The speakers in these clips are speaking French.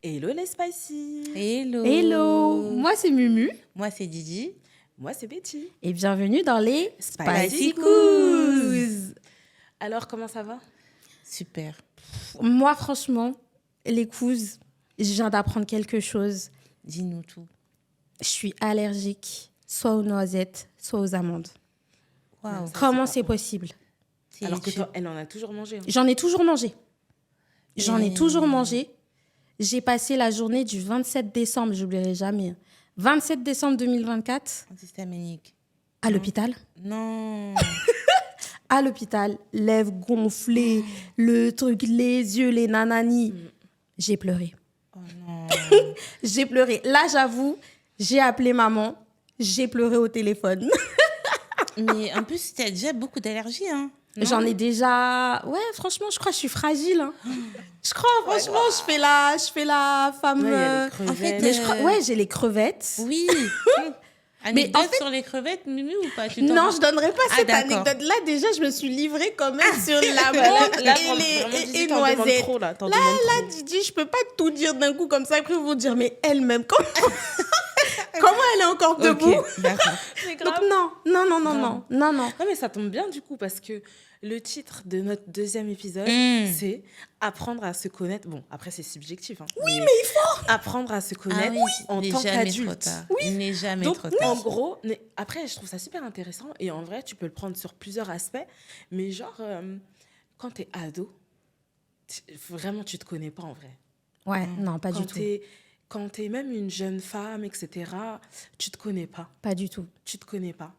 Hello les Spicy. Hello. Hello, moi c'est Mumu. Moi c'est Didi. Moi c'est Betty. Et bienvenue dans les Spicy Coos. Alors comment ça va? Super. Moi franchement, les coos, je viens d'apprendre quelque chose. Dis-nous tout. Je suis allergique soit aux noisettes, soit aux amandes. Waouh. Ça, Comment c'est c'est pas bon. possible? Alors que toi, elle en a toujours mangé. Hein. J'en ai toujours mangé. J'en ai Et- toujours mangé. J'ai passé la journée du 27 décembre, j'oublierai jamais. 27 décembre 2024, Antihistaminique. à l'hôpital. Non. À l'hôpital, lèvres gonflées, le truc, les yeux, les nananis. J'ai pleuré. Oh non. J'ai pleuré. Là, j'avoue, j'ai appelé maman. J'ai pleuré au téléphone. Mais en plus, tu as déjà beaucoup d'allergies, hein. Non. J'en ai déjà... Ouais, franchement, je crois que je suis fragile. Hein. Je crois, franchement, je fais la femme... Ouais, il y a les En crevettes. fait, Mais je crois... Ouais, j'ai les crevettes. Oui. Mais Anecdote en fait- sur les crevettes, Mumu, ou pas? Tu t'en Non, rends- je donnerai pas Ah, cette d'accord. anecdote-là. Déjà, je me suis livrée quand même sur Là, l'amande vraiment, et Didi, les t'en demandes noisettes. trop, là. T'en Là, demandes là, trop. Didi, je peux pas tout dire d'un coup comme ça. Après, ils vont dire, mais elle-même, comment elle est encore debout? Ok, d'accord. C'est Donc non. Non, mais ça tombe bien du coup parce que le titre de notre deuxième épisode, c'est apprendre à se connaître. Bon, après, c'est subjectif. Hein, oui, mais il faut apprendre à se connaître en il n'est tant jamais trop qu'adulte. tard. Il n'est jamais Donc, trop en tard. gros, après, je trouve ça super intéressant et en vrai, tu peux le prendre sur plusieurs aspects. Mais genre, quand t'es ado, vraiment, tu te connais pas en vrai. Ouais, non, pas du tout. Quand t'es même une jeune femme, etc., tu te connais pas. Pas du tout. Tu te connais pas.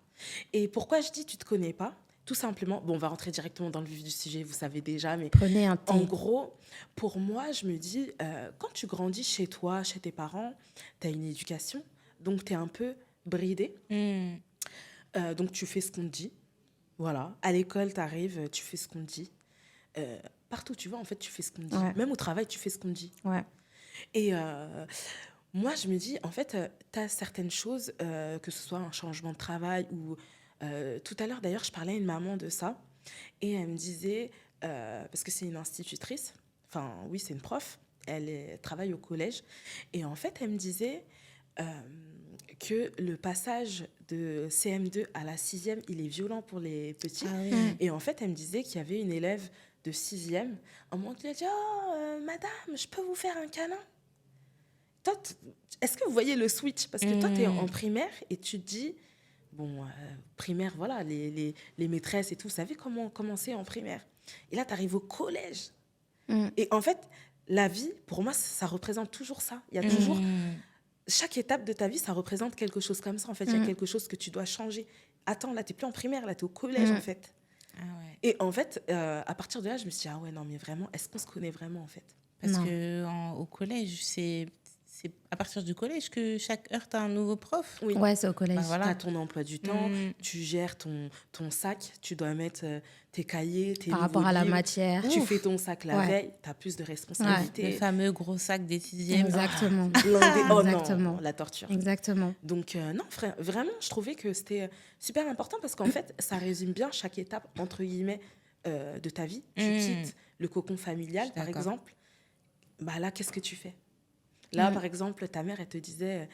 Et pourquoi je dis tu te connais pas? Tout simplement, bon, on va rentrer directement dans le vif du sujet, vous savez déjà, mais Prenez un thé. en gros, pour moi, je me dis, quand tu grandis chez toi, chez tes parents, tu as une éducation, donc tu es un peu bridé. Donc tu fais ce qu'on te dit. Voilà. À l'école, tu arrives, tu fais ce qu'on te dit. Partout, tu vois, en fait, tu fais ce qu'on te dit. Ouais. Même au travail, tu fais ce qu'on te dit. Ouais. Et moi, je me dis, en fait, tu as certaines choses, que ce soit un changement de travail ou... tout à l'heure, d'ailleurs, je parlais à une maman de ça. Et elle me disait, parce que c'est une institutrice, enfin, oui, c'est une prof, elle travaille au collège. Et en fait, elle me disait que le passage de CM2 à la 6e, il est violent pour les petits. Ah oui. Et en fait, elle me disait qu'il y avait une élève de 6e, un moment, qui lui a dit, oh, madame, je peux vous faire un câlin? Toi, est-ce que vous voyez le switch? Parce que toi, tu es en primaire et tu te dis, bon, primaire, voilà, les maîtresses et tout, vous savez comment c'est en primaire. Et là, tu arrives au collège. Et en fait, la vie, pour moi, ça représente toujours ça. Il y a toujours... Chaque étape de ta vie, ça représente quelque chose comme ça. En fait, il y a quelque chose que tu dois changer. Attends, là, tu n'es plus en primaire, là, tu es au collège, en fait. Ah ouais. Et en fait, à partir de là, je me suis dit, ah ouais, non, mais vraiment, est-ce qu'on se connaît vraiment, en fait? Parce Non. qu'au collège, c'est à partir du collège que chaque heure, tu as un nouveau prof. Oui. Ouais, c'est au collège. Bah voilà. Tu as ton emploi du temps, tu gères ton sac, tu dois mettre tes cahiers, tes Par rapport à la livres. matière. Tu fais ton sac la Ouais. veille, tu as plus de responsabilités. Le fameux gros sac des sixièmes. Exactement. Blindé. Oh Exactement. non, la torture. Exactement. Donc non, frère, vraiment, je trouvais que c'était super important parce qu'en fait, ça résume bien chaque étape, entre guillemets, de ta vie. Tu quittes le cocon familial, par D'accord. exemple. Bah là, qu'est-ce que tu fais? Là, par exemple, ta mère, elle te disait,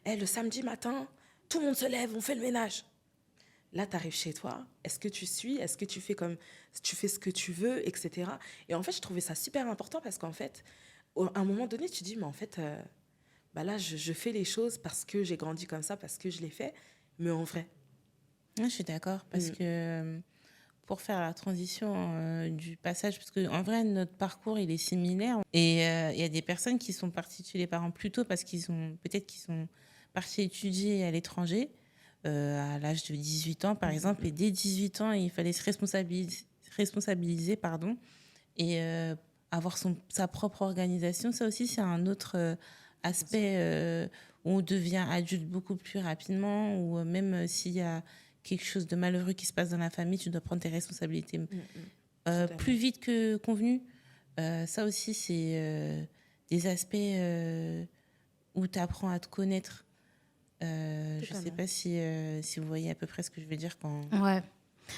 le samedi matin, tout le monde se lève, on fait le ménage. Là, tu arrives chez toi. Est-ce que tu suis? Est-ce que tu fais tu fais ce que tu veux, etc. Et en fait, je trouvais ça super important parce qu'en fait, à un moment donné, tu dis, mais en fait, bah là, je fais les choses parce que j'ai grandi comme ça, parce que je l'ai fait. Mais en vrai, Je suis d'accord, parce que pour faire la transition du passage, parce qu'en vrai, notre parcours, il est similaire. Et il y a des personnes qui sont parties chez les parents plus tôt parce peut-être qu'ils sont partis étudier à l'étranger, à l'âge de 18 ans, par exemple. Et dès 18 ans, il fallait se responsabiliser et avoir sa propre organisation. Ça aussi, c'est un autre aspect où on devient adulte beaucoup plus rapidement, ou même s'il y a quelque chose de malheureux qui se passe dans la famille, tu dois prendre tes responsabilités plus vite que convenu. Ça aussi, c'est des aspects où tu apprends à te connaître. Je ne sais pas si vous voyez à peu près ce que je veux dire quand... Ouais.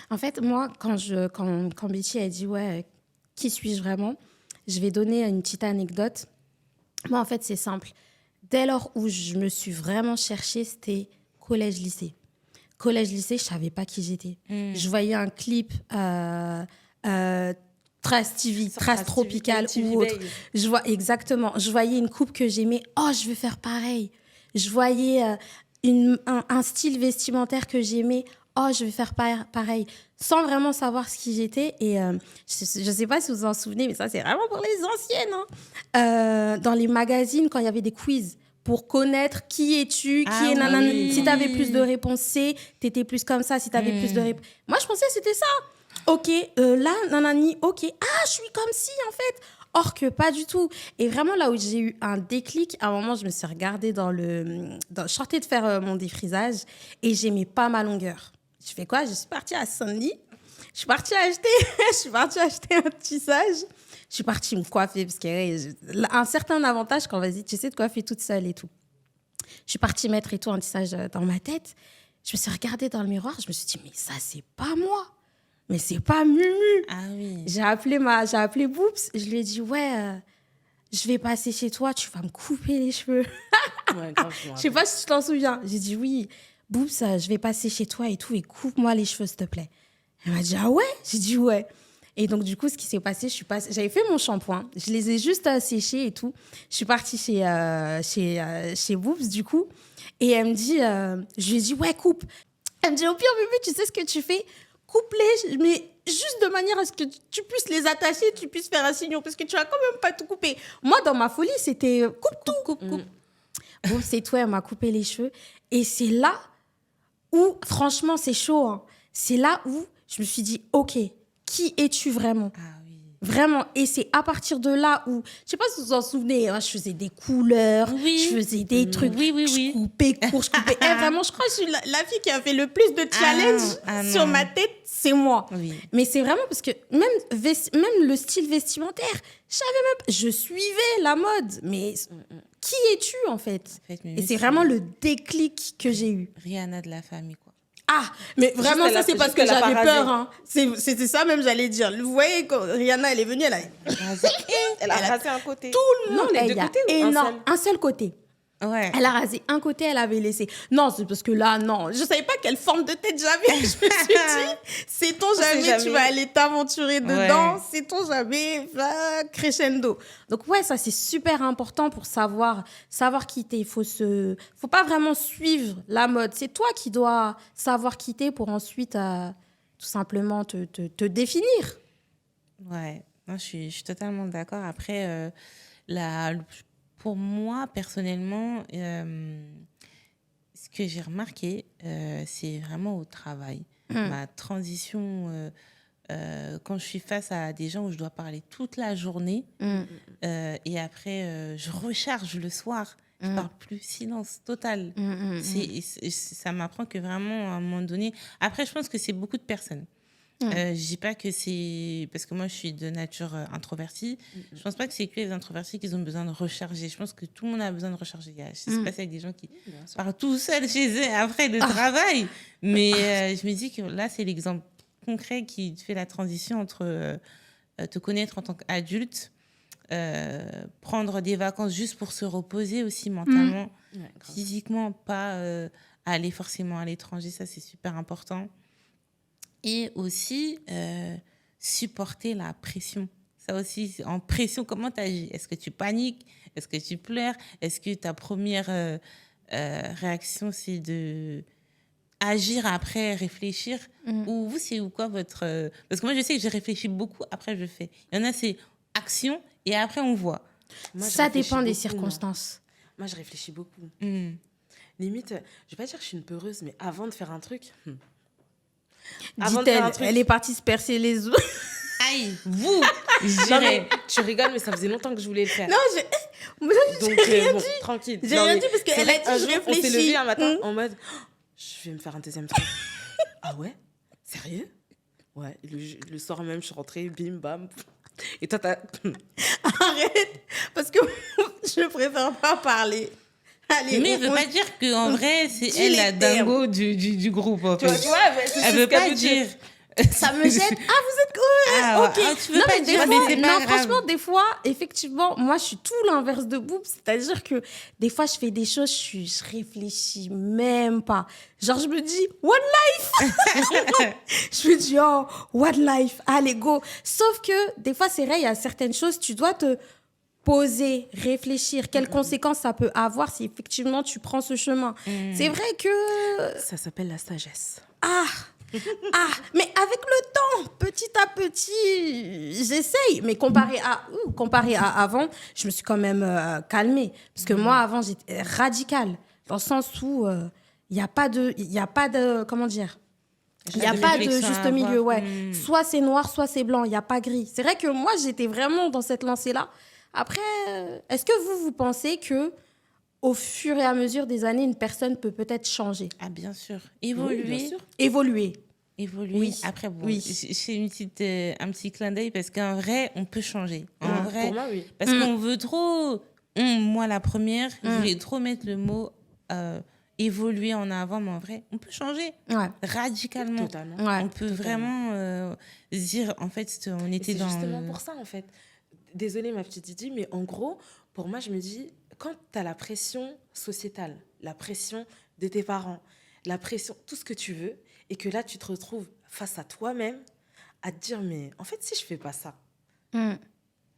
En fait, moi, quand Betty a dit, ouais, qui suis-je vraiment, je vais donner une petite anecdote. Moi, en fait, c'est simple. Dès lors où je me suis vraiment cherchée, c'était collège-lycée. Collège-lycée, je ne savais pas qui j'étais. Je voyais un clip Trace TV, Trace Tropical ou autre. Exactement. Je voyais une coupe que j'aimais. Oh, je veux faire pareil. Je voyais un style vestimentaire que j'aimais. Oh, je vais faire pareil. Sans vraiment savoir ce qui j'étais. Et je ne sais pas si vous vous en souvenez, mais ça, c'est vraiment pour les anciennes. Hein. Dans les magazines, quand il y avait des quiz, pour connaître qui es-tu, qui est nanana. Oui. Si tu avais plus de réponses C, tu étais plus comme ça. Si tu avais plus de réponses... Moi, je pensais que c'était ça. Ok, là, nanani, ok. Ah, je suis comme si, en fait. Or que pas du tout. Et vraiment, là où j'ai eu un déclic, à un moment, je me suis regardée je sortais de faire mon défrisage et j'aimais pas ma longueur. Je fais quoi? Je suis partie à Saint-Denis. Je suis partie acheter un tissage. Je suis partie me coiffer parce qu'il y a un certain avantage quand, vas-y, tu sais te coiffer toute seule et tout. Je suis partie mettre et tout un tissage dans ma tête. Je me suis regardée dans le miroir. Je me suis dit, mais ça, c'est pas moi. Mais c'est pas Mumu. Ah oui. J'ai appelé Boops. Je lui ai dit, ouais, je vais passer chez toi. Tu vas me couper les cheveux. Ouais, grave, je sais pas si tu t'en souviens. J'ai dit, oui, Boops, je vais passer chez toi et tout. Et coupe-moi les cheveux, s'il te plaît. Elle m'a dit, ah ouais? J'ai dit, ouais. Et donc, du coup, ce qui s'est passé, j'avais fait mon shampoing. Je les ai juste séchés et tout. Je suis partie chez Boops, du coup. Et elle me dit, je lui ai dit, ouais, coupe. Elle me dit, au pire, Mumu, tu sais ce que tu fais? Coupe-les, mais juste de manière à ce que tu puisses les attacher, tu puisses faire un signe, parce que tu vas quand même pas tout couper. Moi, dans ma folie, c'était coupe. Bon, c'est toi, elle m'a coupé les cheveux. Et c'est là où, franchement, c'est chaud. Hein. C'est là où je me suis dit, OK, qui es-tu vraiment? Ah oui. Vraiment. Et c'est à partir de là où, je sais pas si vous vous en souvenez, hein, je faisais des couleurs, je faisais des trucs, je coupais court, je coupais. Vraiment, je crois que je suis la fille qui a fait le plus de challenge sur ma tête, c'est moi. Oui. Mais c'est vraiment parce que même le style vestimentaire, je suivais la mode. Mais qui es-tu en fait? Et c'est vraiment le déclic que j'ai eu. Rihanna de la famille, quoi. Ah, mais vraiment, ça, c'est parce que j'avais peur. Hein. C'était ça même, j'allais dire. Vous voyez, quand Rihanna, elle est venue, elle a rasé un côté. Tout le monde, les deux côtés ou un seul côté. Ouais. Elle a rasé un côté, elle avait laissé. Non, c'est parce que là, non. Je ne savais pas quelle forme de tête j'avais. Je me suis dit, sait-on jamais, tu vas aller t'aventurer dedans. Ouais. Sait-on jamais, va crescendo. Donc, ouais, ça, c'est super important pour savoir quitter. Il faut pas vraiment suivre la mode. C'est toi qui dois savoir quitter pour ensuite, tout simplement, te définir. Ouais, moi, je suis totalement d'accord. Après, pour moi, personnellement, ce que j'ai remarqué, c'est vraiment au travail. Ma transition, quand je suis face à des gens où je dois parler toute la journée, et après, je recharge le soir, je ne parle plus, silence total. Ça m'apprend que vraiment, à un moment donné... Après, je pense que c'est beaucoup de personnes. Je dis pas que c'est parce que moi je suis de nature introvertie. Je pense pas que c'est que les introvertis qui ont besoin de recharger. Je pense que tout le monde a besoin de recharger. Je sais pas si avec des gens qui partent tout seuls chez eux après le travail, mais je me dis que là c'est l'exemple concret qui fait la transition entre te connaître en tant qu'adulte, prendre des vacances juste pour se reposer aussi mentalement, physiquement, pas aller forcément à l'étranger. Ça c'est super important. Et aussi, supporter la pression. Ça aussi, en pression, comment tu agis? Est-ce que tu paniques? Est-ce que tu pleures? Est-ce que ta première réaction, c'est de agir après réfléchir? Ou vous, c'est quoi votre... Parce que moi, je sais que je réfléchis beaucoup, après je fais. Il y en a, c'est action, et après on voit. Moi, ça dépend des circonstances. Moi, je réfléchis beaucoup. Limite, je vais pas dire que je suis une peureuse, mais avant de faire un truc... Dit-elle, elle est partie se percer les os. Aïe, vous Non, mais tu rigoles, mais ça faisait longtemps que je voulais le faire. Non, donc, rien dit. Tranquille. J'ai rien dit parce qu'elle a dit je réfléchis. On s'est levé un matin en mode, je vais me faire un deuxième truc. Ah ouais? Sérieux? Ouais, le soir même, je suis rentrée, bim, bam. Et toi, t'as... Arrête, parce que je préfère pas parler. Allez, Mais elle veut pas dire qu'en vrai, c'est dis elle les la termes. dingo du groupe, en Tu vois, fait. mais c'est Elle ce veut qu'elle pas veut dire. dire. Ça me gêne. Ah, vous êtes cool. Ah, Ok. tu veux Non, pas mais des dire, fois, mais c'est pas non, grave. franchement, des fois, effectivement, moi, je suis tout l'inverse de Boub. C'est-à-dire que des fois, je fais des choses, je réfléchis même pas. Genre, je me dis, what life? Je me dis, oh, what life? Allez, go. Sauf que des fois, c'est vrai, il y a certaines choses, tu dois te poser, réfléchir, quelles conséquences ça peut avoir si effectivement tu prends ce chemin. C'est vrai que Ça s'appelle la sagesse. ah, mais avec le temps, petit à petit, j'essaye. Mais comparé à avant, je me suis quand même calmée. Parce que moi, avant, j'étais radicale. Dans le sens où il n'y a pas de, comment dire? Il n'y a de pas de réflexion juste à milieu, avoir. ouais. Soit c'est noir, soit c'est blanc. Il n'y a pas gris. C'est vrai que moi, j'étais vraiment dans cette lancée-là. Après, est-ce que vous pensez que au fur et à mesure des années, une personne peut peut-être changer, Ah, bien sûr. Oui, Évoluer. bien sûr. évoluer? Évoluer. Oui. Après, bon, Oui. j'ai un petit clin d'œil parce qu'en vrai, on peut changer. En vrai, Pour moi, oui. parce qu'on veut trop. Moi, la première, je voulais trop mettre le mot évoluer en avant, mais en vrai, on peut changer Ouais. radicalement. Totalement. Ouais. On peut vraiment se dire, en fait, on Et était c'est dans. justement pour ça, en fait. Désolée, ma petite Didi, mais en gros, pour moi, je me dis, quand tu as la pression sociétale, la pression de tes parents, la pression, tout ce que tu veux, et que là, tu te retrouves face à toi-même à te dire, mais en fait, si je fais pas ça,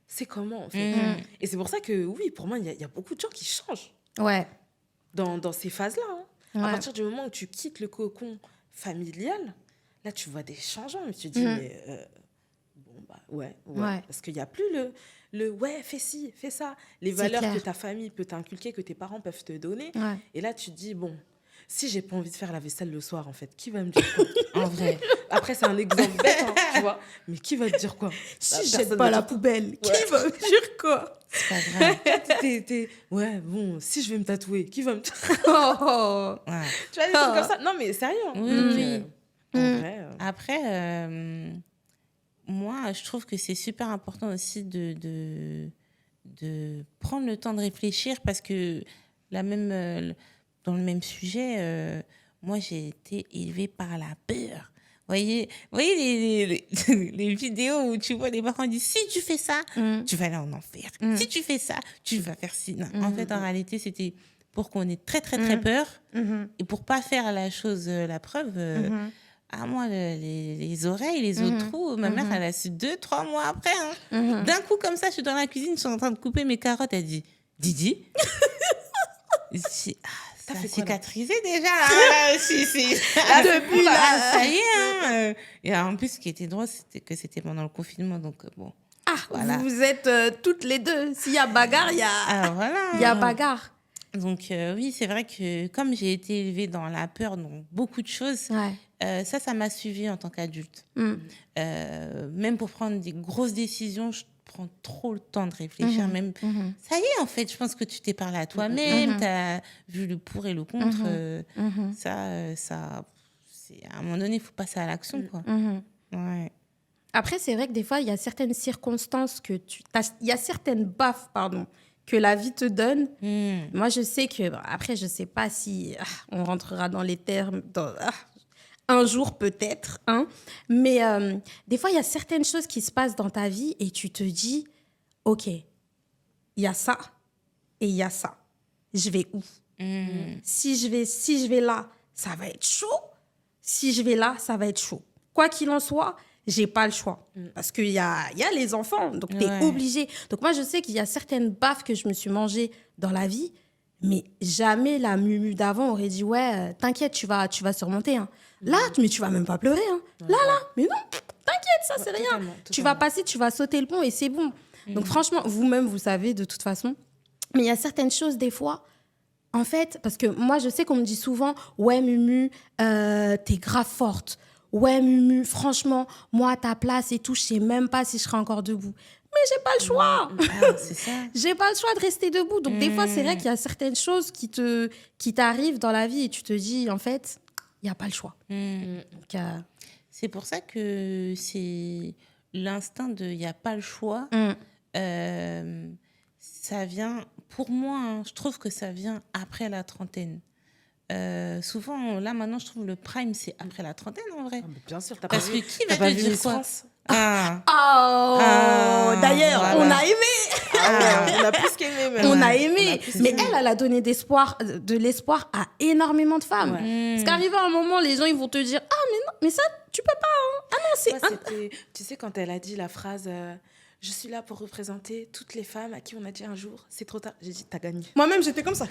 c'est comment, en fait? Et c'est pour ça que, oui, pour moi, il y a beaucoup de gens qui changent Ouais. dans ces phases-là. Hein. Ouais. À partir du moment où tu quittes le cocon familial, là, tu vois des changements. Et tu te dis, mais bon, bah ouais. Ouais. Parce qu'il n'y a plus le ouais, fais ci, fais ça. Les C'est valeurs clair. que ta famille peut t'inculquer, que tes parents peuvent te donner. Ouais. Et là, tu te dis, bon, si j'ai pas envie de faire la vaisselle le soir, en fait, qui va me dire quoi? En vrai. Après, c'est un exemple bête, hein, tu vois. Mais qui va te dire quoi? Si Bah, je personne jette pas va la dire- poubelle, Ouais. qui va me dire quoi? C'est pas grave. Ouais, bon, si je vais me tatouer, qui va me dire? Oh. Ouais. Tu vois, des trucs comme ça. Non, mais sérieux. Hein. Oui, Donc, oui. en vrai, Après, moi, je trouve que c'est super important aussi de prendre le temps de réfléchir parce que dans le même sujet, moi, j'ai été élevée par la peur. Voyez les vidéos où tu vois les parents disent si tu fais ça, tu vas aller en enfer. Si tu fais ça, tu vas faire ci. Non. En fait, en réalité, c'était pour qu'on ait très, très, très peur et pour pas faire la chose, la preuve. Moi, les oreilles, les autres trous, ma mère, elle a su 2-3 mois après. Hein. D'un coup, comme ça, je suis dans la cuisine, je suis en train de couper mes carottes. Elle dit Didi ça a fait quoi, là? cicatrisé déjà. Là, Depuis là. ça y est. Hein. Et en plus, ce qui était drôle, c'était que c'était pendant le confinement. Donc, bon. Ah, Voilà. vous êtes toutes les deux. S'il y a bagarre, il y a, Ah, voilà. il y a bagarre. Donc, oui, c'est vrai que comme j'ai été élevée dans la peur, dans beaucoup de choses, Ouais. ça m'a suivie en tant qu'adulte. Mm. Même pour prendre des grosses décisions, je prends trop le temps de réfléchir. Même, ça y est, en fait, je pense que tu t'es parlé à toi-même, tu as vu le pour et le contre. Ça, à un moment donné, il faut passer à l'action, quoi. Ouais. Après, c'est vrai que des fois, il y a certaines circonstances il y a certaines baffes, que la vie te donne. Moi, je sais que... Après, je sais pas si on rentrera dans les termes un jour peut-être, hein. Mais des fois, il y a certaines choses qui se passent dans ta vie et tu te dis, OK, il y a ça et il y a ça. Je vais où? Si je vais là, ça va être chaud. Si je vais là, ça va être chaud. Quoi qu'il en soit, j'ai pas le choix. Parce qu'il y a les enfants, donc tu es Ouais. obligé. Donc moi, je sais qu'il y a certaines baffes que je me suis mangées dans la vie, mais jamais la Mumu d'avant aurait dit, ouais, t'inquiète, tu vas surmonter. Hein. Là, mais tu vas même pas pleurer. Hein. Là, mais non, t'inquiète, ça, c'est rien. Totalement, Tu vas totalement. passer, tu vas sauter le pont et c'est bon. Donc franchement, vous-même, vous savez de toute façon. Mais il y a certaines choses, des fois, en fait, parce que moi, je sais qu'on me dit souvent, ouais, Mumu, t'es grave forte. Ouais, Mumu, franchement, moi, à ta place et tout, je sais même pas si je serai encore debout. Mais j'ai pas le choix. Ah, c'est ça. J'ai pas le choix de rester debout. Donc, des fois, c'est vrai qu'il y a certaines choses qui t'arrivent dans la vie et tu te dis, en fait, il n'y a pas le choix. Donc, C'est pour ça que c'est l'instinct de il n'y a pas le choix. Ça vient, pour moi, hein, je trouve que ça vient après la trentaine. Souvent, là, maintenant, je trouve le prime, c'est après la trentaine, en vrai. Ah, mais bien sûr, Parce que qui va t'as pas te vu dire Miss quoi? France? Oh, d'ailleurs, voilà. on a aimé. On a plus qu'aimé même. On a Ouais, aimé. plus Mais aimé. elle a donné de l'espoir à énormément de femmes. Ouais. Parce qu'arrivé à un moment, les gens, ils vont te dire, ah, mais non, mais ça, tu peux pas. Hein. Ah non, c'est... Moi, c'était, tu sais, quand elle a dit la phrase je suis là pour représenter toutes les femmes à qui on a dit un jour, c'est trop tard. J'ai dit, t'as gagné. Moi-même, j'étais comme ça.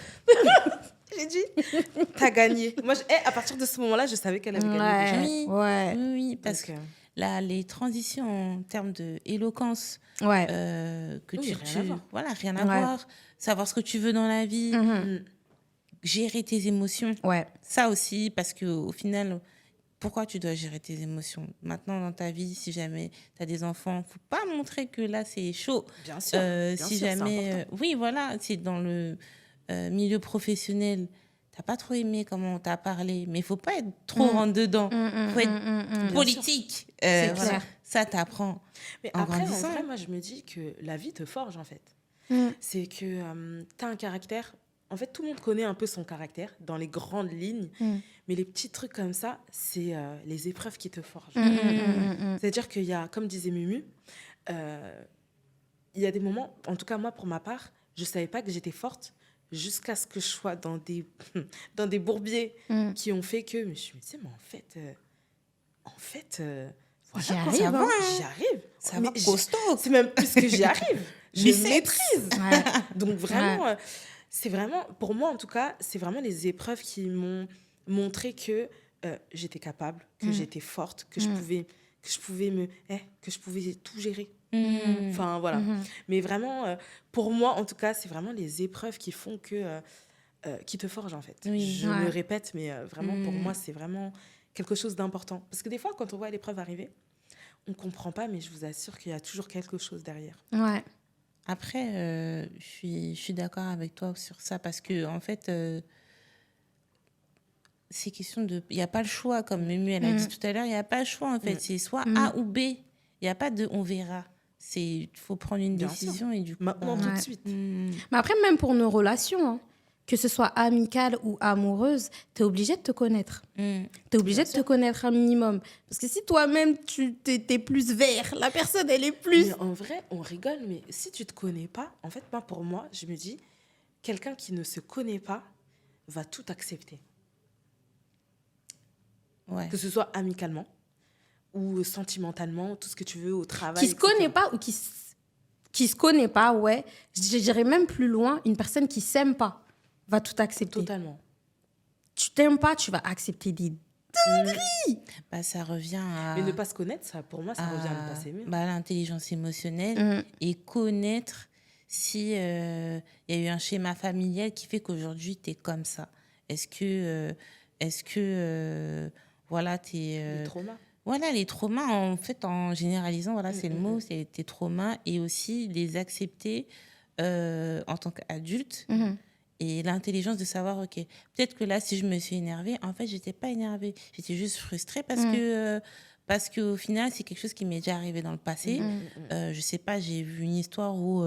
J'ai dit, t'as gagné. Moi, à partir de ce moment-là, je savais qu'elle avait gagné déjà. Oui, Ouais. oui, parce que là, les transitions en termes d'éloquence, Ouais. que Oui, rien à voir. voilà, rien à Ouais. voir, savoir ce que tu veux dans la vie, gérer tes émotions, Ouais. ça aussi, parce que au final, pourquoi tu dois gérer tes émotions maintenant dans ta vie? Si jamais tu as des enfants, faut pas montrer que là c'est chaud. Bien sûr. Si sûr, c'est jamais, important. oui, voilà, c'est dans le milieu professionnel. T'as pas trop aimé comment on t'a parlé, mais il faut pas être trop rentre dedans. Faut être politique. C'est Voilà. clair. Ça t'apprend. Mais En après, en grandissant. vrai, moi, je me dis que la vie te forge, en fait. Mm. C'est que tu as un caractère. En fait, tout le monde connaît un peu son caractère dans les grandes lignes. Mais les petits trucs comme ça, c'est les épreuves qui te forgent. C'est-à-dire qu'il y a, comme disait Mumu, il y a des moments, en tout cas moi pour ma part, je ne savais pas que j'étais forte jusqu'à ce que je sois dans des bourbiers qui ont fait que je me suis dit, mais en fait, voilà, J'y quoi, arrive, ça va, hein. j'y arrive. Ça Mais va costaud. c'est même plus que j'y arrive. Je Biceps. maîtrise. Ouais. Donc vraiment, c'est vraiment, pour moi en tout cas, c'est vraiment les épreuves qui m'ont montré que j'étais capable, que j'étais forte, que je pouvais tout gérer. Enfin voilà. Mais vraiment, pour moi en tout cas, c'est vraiment les épreuves qui font qui te forgent en fait. Oui. Je Ouais. me répète, mais vraiment pour moi, c'est vraiment quelque chose d'important. Parce que des fois, quand on voit l'épreuve arriver, on comprend pas, mais je vous assure qu'il y a toujours quelque chose derrière. Ouais. Après, je suis d'accord avec toi sur ça parce que en fait, c'est question de, il y a pas le choix comme Mumu elle a dit tout à l'heure, il y a pas le choix en fait, c'est soit A ou B. Il y a pas de on verra. C'est faut prendre une Bien décision et du coup Maintenant, tout de Ouais. suite. Mais après, même pour nos relations, hein, que ce soit amicale ou amoureuse, tu es obligé de te connaître. Tu es obligé de te connaître un minimum. Parce que si toi-même, tu t'es plus vert, la personne, elle est plus... Mais en vrai, on rigole, mais si tu te connais pas, en fait, moi, pour moi, je me dis, quelqu'un qui ne se connaît pas va tout accepter. ouais. Que ce soit amicalement ou sentimentalement, tout ce que tu veux, au travail. Qui se connaît etc. pas ou qui se connaît pas, ouais. Je dirais même plus loin, une personne qui s'aime pas va tout accepter. Totalement. Tu t'aimes pas, tu vas accepter des... Bah, ça revient à Mais ne pas se connaître, ça, pour moi, ça revient à ne pas s'aimer. bah, l'intelligence émotionnelle et connaître si y a eu un schéma familial qui fait qu'aujourd'hui tu es comme ça. Est-ce que voilà, Les traumas. voilà, les traumas, en fait, en généralisant, voilà, c'est le mot, c'est tes traumas, et aussi les accepter en tant qu'adulte, et l'intelligence de savoir, ok, peut-être que là, si je me suis énervée, en fait, j'étais pas énervée, j'étais juste frustrée parce qu'au final, c'est quelque chose qui m'est déjà arrivé dans le passé. Je sais pas, j'ai vu une histoire où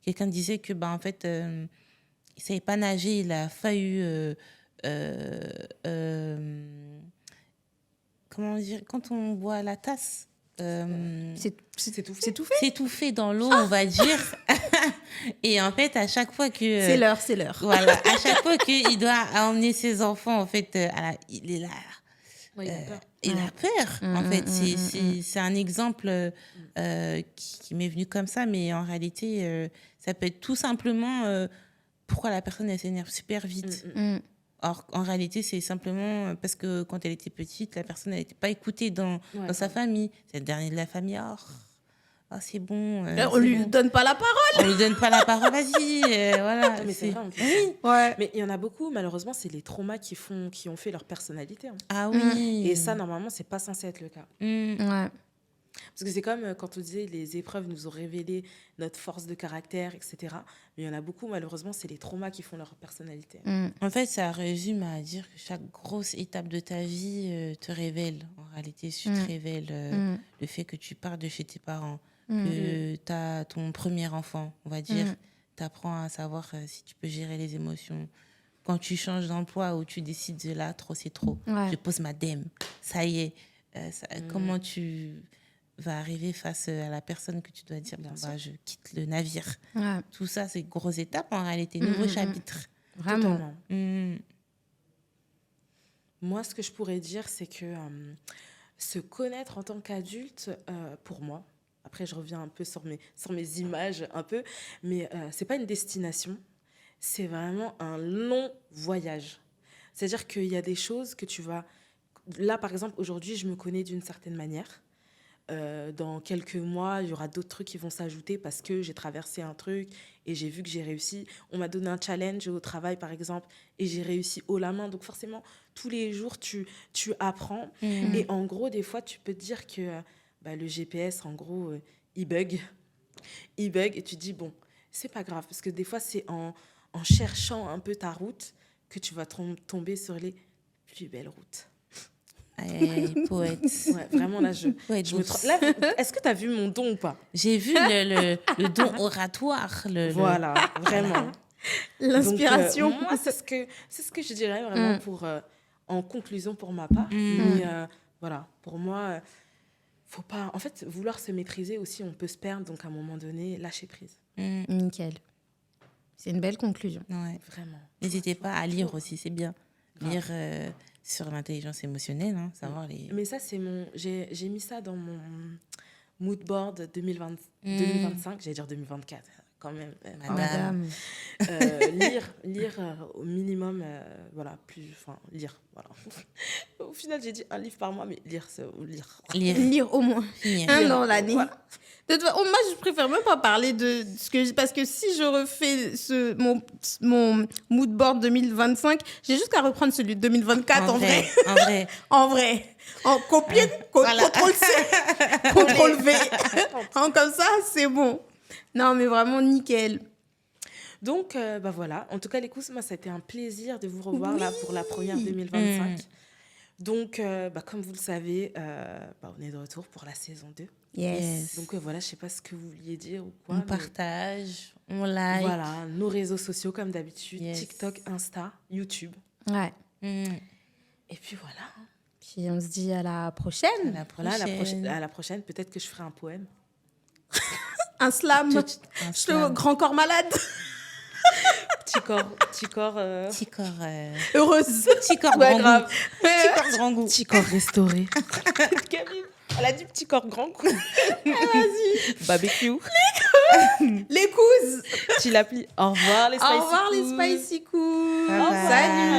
quelqu'un disait que, bah, en fait, il savait pas nager, il a fallu... comment dire, quand on boit la tasse, C'est tout fait. s'étouffer dans l'eau, on va dire. Et en fait, à chaque fois que... C'est l'heure, c'est l'heure. Voilà, à chaque fois qu'il doit emmener ses enfants, en fait, il est là. Ouais, il a peur. Il a peur, en fait. C'est un exemple qui m'est venu comme ça, mais en réalité, ça peut être tout simplement pourquoi la personne, elle s'énerve super vite. Or, en réalité, c'est simplement parce que quand elle était petite, la personne n'était pas écoutée dans sa famille. C'est le dernier de la famille. Oh, c'est bon. On lui donne pas la parole. On lui donne pas la parole. Vas-y. Voilà. Mais c'est vrai, en plus. Ouais. Mais il y en a beaucoup, malheureusement, c'est les traumas qui ont fait leur personnalité. Hein. Ah oui. Et ça, normalement, c'est pas censé être le cas. Ouais. Parce que c'est comme quand on disait les épreuves nous ont révélé notre force de caractère, etc. Mais il y en a beaucoup, malheureusement, c'est les traumas qui font leur personnalité. En fait, ça résume à dire que chaque grosse étape de ta vie te révèle. En réalité, tu te révèles le fait que tu pars de chez tes parents, que tu as ton premier enfant, on va dire. Tu apprends à savoir si tu peux gérer les émotions. Quand tu changes d'emploi ou tu décides de là, trop, c'est trop. Ouais. Je pose ma dème. Ça y est. Comment tu vas arriver face à la personne que tu dois dire, bon, bah, je quitte le navire. Ouais. Tout ça, c'est une grosse étape en réalité. Nouveau chapitre. Vraiment. Totalement. Moi, ce que je pourrais dire, c'est que se connaître en tant qu'adulte, pour moi, après je reviens un peu sur mes images, un peu, mais c'est pas une destination, c'est vraiment un long voyage. C'est-à-dire qu'il y a des choses que tu vas... Là, par exemple, aujourd'hui, je me connais d'une certaine manière. Dans quelques mois, il y aura d'autres trucs qui vont s'ajouter parce que j'ai traversé un truc et j'ai vu que j'ai réussi. On m'a donné un challenge au travail, par exemple, et j'ai réussi haut la main. Donc forcément, tous les jours, tu apprends. Et en gros, des fois, tu peux te dire que le GPS, en gros, il bug. Il bug et tu te dis, bon, c'est pas grave. Parce que des fois, c'est en cherchant un peu ta route que tu vas tomber sur les plus belles routes. Aïe, poète. Ouais, vraiment, là, je me trompe. Là, est-ce que tu as vu mon don ou pas? J'ai vu le don oratoire. Voilà, vraiment. L'inspiration. Donc, moi, c'est ce que je dirais vraiment en conclusion pour ma part. Mais voilà, pour moi, faut pas... En fait, vouloir se maîtriser aussi, on peut se perdre. Donc, à un moment donné, lâcher prise. Nickel. C'est une belle conclusion. Ouais. Vraiment. N'hésitez pas à lire aussi, c'est bien. Grave. Lire sur l'intelligence émotionnelle, hein, savoir les... Mais ça, c'est mon... J'ai mis ça dans mon mood board 2025. J'allais dire 2024, quand même. Madame. Lire au minimum, voilà, lire, voilà. Au final, j'ai dit un livre par mois, mais lire, c'est lire. Lire au moins Finir. un dans l'année. Voilà. Moi, je préfère même pas parler de ce que... Parce que si je refais mon mood board 2025, j'ai juste qu'à reprendre celui de 2024 en vrai. En vrai. En vrai. En copier, CTRL-C, CTRL-V. Comme ça, c'est bon. Non, mais vraiment nickel. Donc, voilà. En tout cas, les coups, moi, ça a été un plaisir de vous revoir là pour la première 2025. Donc, comme vous le savez, on est de retour pour la saison 2. Yes. Donc, voilà, je ne sais pas ce que vous vouliez dire ou quoi. On partage, on like. Voilà, nos réseaux sociaux comme d'habitude. Yes. TikTok, Insta, YouTube. Ouais. Et puis voilà. Puis on se dit à la prochaine. À la prochaine, peut-être que je ferai un poème. Un slam. Le grand corps malade. Petit corps. Petit corps. Heureuse. Petit corps Ouais, grand grave. goût. Petit corps grand goût. Petit corps restauré. Camille, elle a dit petit corps grand goût. Vas-y. Barbecue. Les couses. Tu l'applis. Au revoir les spicy Au revoir les coups. spicy coups. Bye bye. Salut.